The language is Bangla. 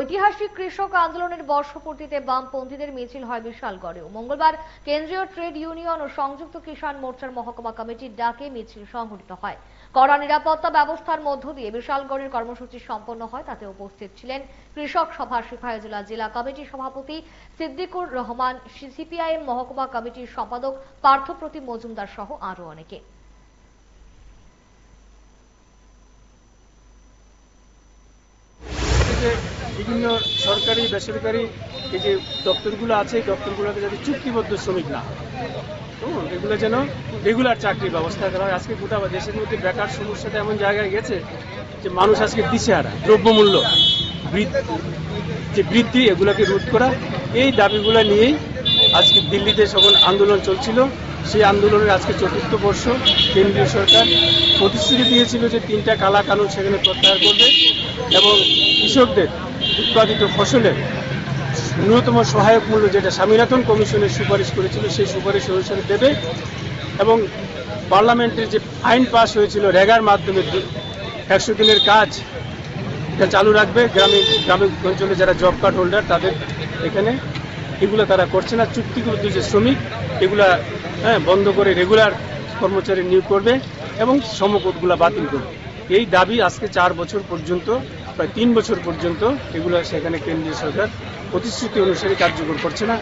ঐতিহাসিক কৃষক আন্দোলনের বর্ষপূর্তিতে বামপন্থীদের মিছিল হয় বিশালগড়েও। মঙ্গলবার কেন্দ্রীয় ট্রেড ইউনিয়ন ও সংযুক্ত কিষাণ মোর্চার মহকুমা কমিটির ডাকে মিছিল সংঘটিত হয়। কড়া নিরাপত্তা ব্যবস্থার মধ্য দিয়ে বিশালগড়ের কর্মসূচি সম্পন্ন হয়। তাতে উপস্থিত ছিলেন কৃষক সভা সিপাহীজলা জেলা কমিটির সভাপতি সিদ্দিকুর রহমান, সিপিআইএম মহকুমা কমিটির সম্পাদক পার্থপ্রতিম মজুমদার সহ আরো অনেকে। বিভিন্ন সরকারি বেসরকারি এই যে দপ্তরগুলো আছে, এই দপ্তরগুলোতে যাতে চুক্তিবদ্ধ শ্রমিক না, এগুলো যেন রেগুলার চাকরির ব্যবস্থা করা হয়। আজকে গোটা দেশের মধ্যে বেকার সমস্যাটা এমন জায়গায় গেছে যে মানুষ আজকে দিশেহারা। দ্রব্যমূল্য যে বৃদ্ধি, এগুলোকে রোধ করা, এই দাবিগুলো নিয়েই আজকে দিল্লিতে সকল আন্দোলন চলছিল। সেই আন্দোলনের আজকে ৪র্থ বর্ষ। কেন্দ্রীয় সরকার প্রতিশ্রুতি দিয়েছিল যে ৩টা কালা কানুন সেখানে প্রত্যাহার করবে এবং কৃষকদের উৎপাদিত ফসলের ন্যূনতম সহায়ক মূল্য, যেটা স্বামীনাথন কমিশনের সুপারিশ করেছিল, সেই সুপারিশ অনুসারে দেবে এবং পার্লামেন্টের যে আইন পাস হয়েছিল রেগার মাধ্যমে ১০০ দিনের কাজ এটা চালু রাখবে। গ্রামীণ অঞ্চলে যারা জব কার্ড হোল্ডার তাদের এখানে এগুলো তারা করছে না। চুক্তিবদ্ধ যে শ্রমিক এগুলা বন্ধ করে রেগুলার কর্মচারী নিয়োগ করবে এবং শ্রমকোডগুলো বাতিল করবে। এই দাবি আজকে ৪ বছর পর্যন্ত, প্রায় ৩ বছর পর্যন্ত এগুলো সেখানে কেন্দ্রীয় সরকার প্রতিশ্রুতি অনুসারে কার্যকর করছে না।